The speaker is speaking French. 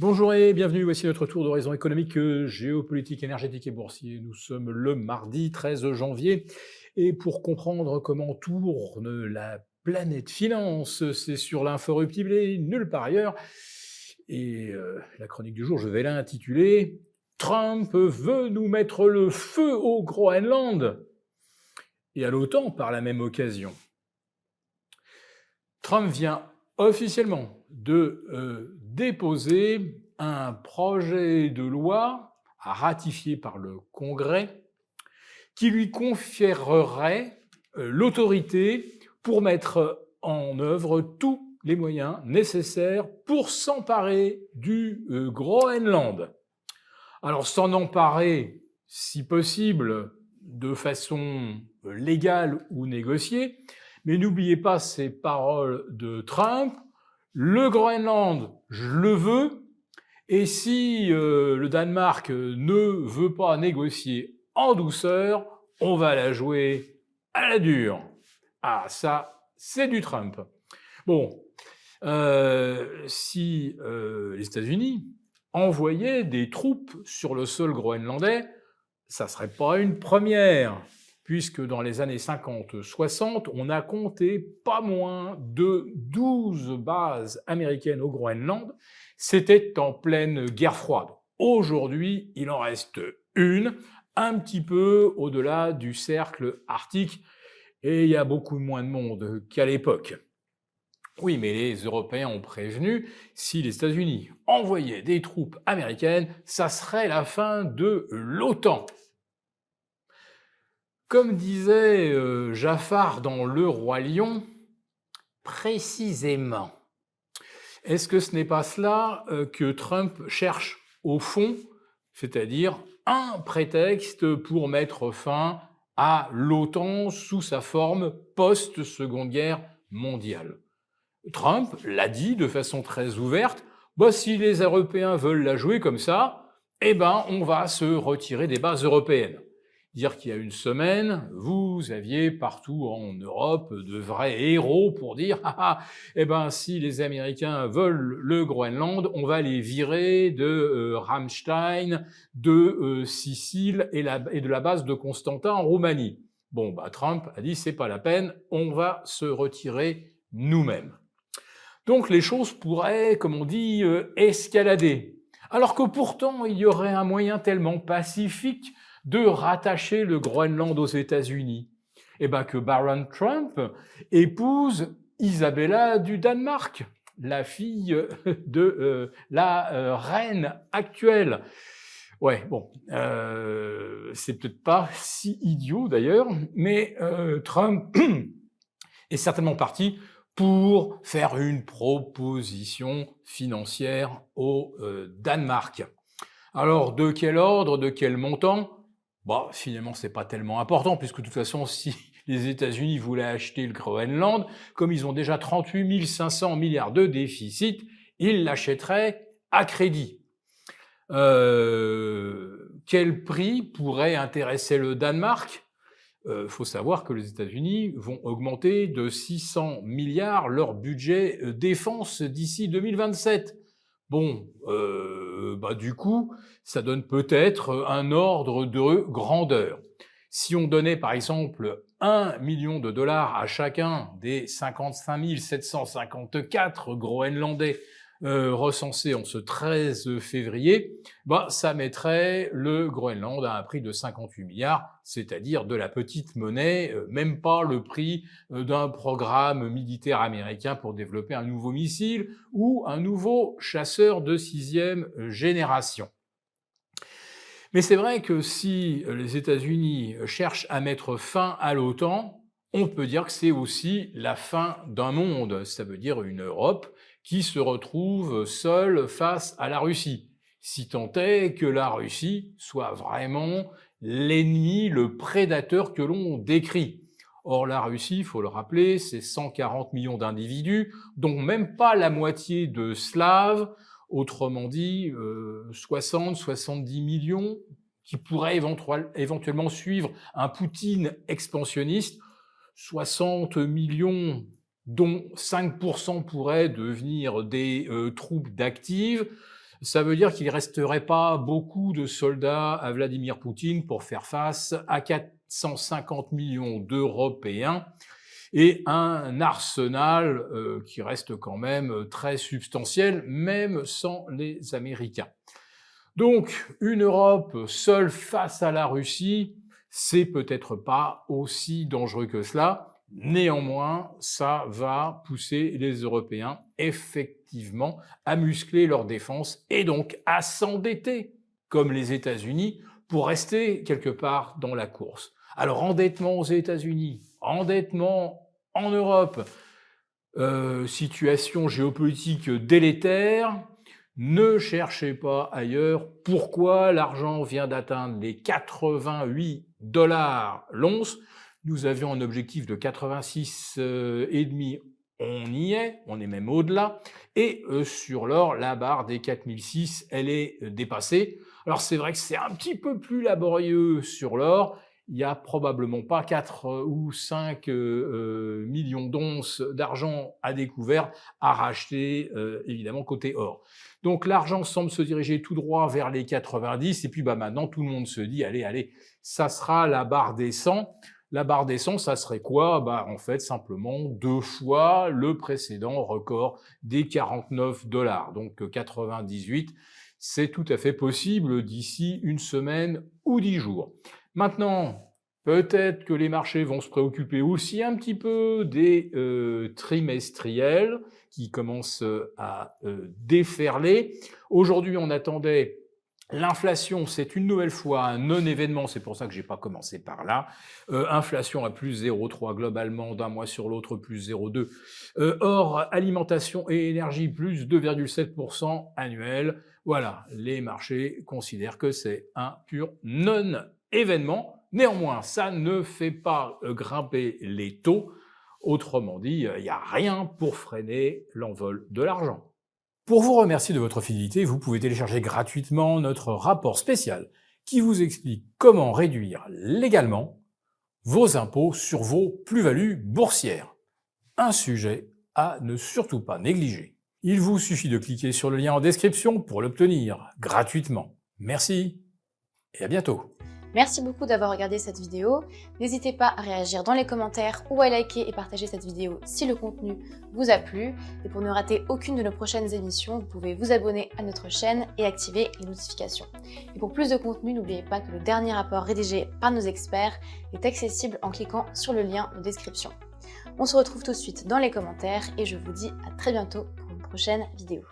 Bonjour et bienvenue, voici notre tour d'horizon économique, géopolitique, énergétique et boursier. Nous sommes le mardi 13 janvier et pour comprendre comment tourne la planète finance, c'est sur l'inforruptible et nulle part ailleurs. Et la chronique du jour, je vais l'intituler Trump veut nous mettre le feu au Groenland et à l'OTAN par la même occasion. Trump vient officiellement de déposer un projet de loi à ratifier par le Congrès qui lui conférerait l'autorité pour mettre en œuvre tous les moyens nécessaires pour s'emparer du Groenland. Alors s'en emparer, si possible, de façon légale ou négociée, mais n'oubliez pas ces paroles de Trump, le Groenland, je le veux, et si le Danemark ne veut pas négocier en douceur, on va la jouer à la dure. Ah, ça, c'est du Trump. Bon, si les États-Unis envoyaient des troupes sur le sol groenlandais, ça ne serait pas une première, puisque dans les années 50-60, on a compté pas moins de 12 bases américaines au Groenland. C'était en pleine guerre froide. Aujourd'hui, il en reste une, un petit peu au-delà du cercle arctique, et il y a beaucoup moins de monde qu'à l'époque. Oui, mais les Européens ont prévenu, si les États-Unis envoyaient des troupes américaines, ça serait la fin de l'OTAN. Comme disait Jafar dans Le Roi Lion, précisément. Est-ce que ce n'est pas cela que Trump cherche au fond, c'est-à-dire un prétexte pour mettre fin à l'OTAN sous sa forme post-Seconde Guerre mondiale? Trump l'a dit de façon très ouverte, bah, si les Européens veulent la jouer comme ça, eh ben, on va se retirer des bases européennes. Dire qu'il y a une semaine, vous aviez partout en Europe de vrais héros pour dire eh ben, si les Américains veulent le Groenland, on va les virer de Ramstein, de Sicile et de la base de Constantin en Roumanie. Bon, bah, Trump a dit c'est pas la peine, on va se retirer nous-mêmes. Donc les choses pourraient, comme on dit, escalader. Alors que pourtant, il y aurait un moyen tellement pacifique de rattacher le Groenland aux États-Unis. Eh bien que Baron Trump épouse Isabella du Danemark, la fille de la reine actuelle. Ouais, bon, c'est peut-être pas si idiot d'ailleurs, mais Trump est certainement parti pour faire une proposition financière au Danemark. Alors, de quel ordre, de quel montant? Bah, finalement, c'est pas tellement important, puisque de toute façon, si les États-Unis voulaient acheter le Groenland, comme ils ont déjà 38 500 milliards de déficit, ils l'achèteraient à crédit. Quel prix pourrait intéresser le Danemark? Faut savoir que les États-Unis vont augmenter de 600 milliards leur budget défense d'ici 2027. Bon, bah du coup, ça donne peut-être un ordre de grandeur. Si on donnait par exemple 1 million de dollars à chacun des 55 754 Groenlandais recensés en ce 13 février, bah, ça mettrait le Groenland à un prix de 58 milliards, c'est-à-dire de la petite monnaie, même pas le prix d'un programme militaire américain pour développer un nouveau missile ou un nouveau chasseur de 6e génération. Mais c'est vrai que si les États-Unis cherchent à mettre fin à l'OTAN, on peut dire que c'est aussi la fin d'un monde. Ça veut dire une Europe qui se retrouve seule face à la Russie. Si tant est que la Russie soit vraiment l'ennemi, le prédateur que l'on décrit. Or, la Russie, il faut le rappeler, c'est 140 millions d'individus, dont même pas la moitié de Slaves, autrement dit 60-70 millions qui pourraient éventuellement suivre un Poutine expansionniste, 60 millions dont 5% pourraient devenir des troupes d'actives, Ça veut dire qu'il ne resterait pas beaucoup de soldats à Vladimir Poutine pour faire face à 450 millions d'Européens et un arsenal qui reste quand même très substantiel, même sans les Américains. Donc, une Europe seule face à la Russie, c'est peut-être pas aussi dangereux que cela. Néanmoins, ça va pousser les Européens effectivement à muscler leur défense et donc à s'endetter, comme les États-Unis, pour rester quelque part dans la course. Alors, endettement aux États-Unis, endettement en Europe, situation géopolitique délétère. Ne cherchez pas ailleurs pourquoi l'argent vient d'atteindre les 88 $ l'once. Nous avions un objectif de 86 et demi, on y est, on est même au-delà. Et sur l'or, la barre des 4006, elle est dépassée. Alors c'est vrai que c'est un petit peu plus laborieux sur l'or. Il n'y a probablement pas 4 ou 5 millions d'onces d'argent à découvert à racheter, évidemment, côté or. Donc l'argent semble se diriger tout droit vers les 90, et puis maintenant tout le monde se dit, allez, ça sera la barre des 100. La barre des 100, ça serait quoi? En fait, simplement 2 fois le précédent record des 49 $. Donc 98, c'est tout à fait possible d'ici une semaine ou 10 jours. Maintenant, peut-être que les marchés vont se préoccuper aussi un petit peu des trimestriels qui commencent à déferler. Aujourd'hui, on attendait l'inflation, c'est une nouvelle fois un non-événement, c'est pour ça que je n'ai pas commencé par là. Inflation à plus 0,3 globalement, d'un mois sur l'autre, plus 0,2. Or, alimentation et énergie, plus 2,7% annuel. Voilà, les marchés considèrent que c'est un pur non-événement. Néanmoins, ça ne fait pas grimper les taux. Autrement dit, il n'y a rien pour freiner l'envol de l'argent. Pour vous remercier de votre fidélité, vous pouvez télécharger gratuitement notre rapport spécial qui vous explique comment réduire légalement vos impôts sur vos plus-values boursières. Un sujet à ne surtout pas négliger. Il vous suffit de cliquer sur le lien en description pour l'obtenir gratuitement. Merci et à bientôt. Merci beaucoup d'avoir regardé cette vidéo. N'hésitez pas à réagir dans les commentaires ou à liker et partager cette vidéo si le contenu vous a plu. Et pour ne rater aucune de nos prochaines émissions, vous pouvez vous abonner à notre chaîne et activer les notifications. Et pour plus de contenu, n'oubliez pas que le dernier rapport rédigé par nos experts est accessible en cliquant sur le lien de description. On se retrouve tout de suite dans les commentaires et je vous dis à très bientôt pour une prochaine vidéo.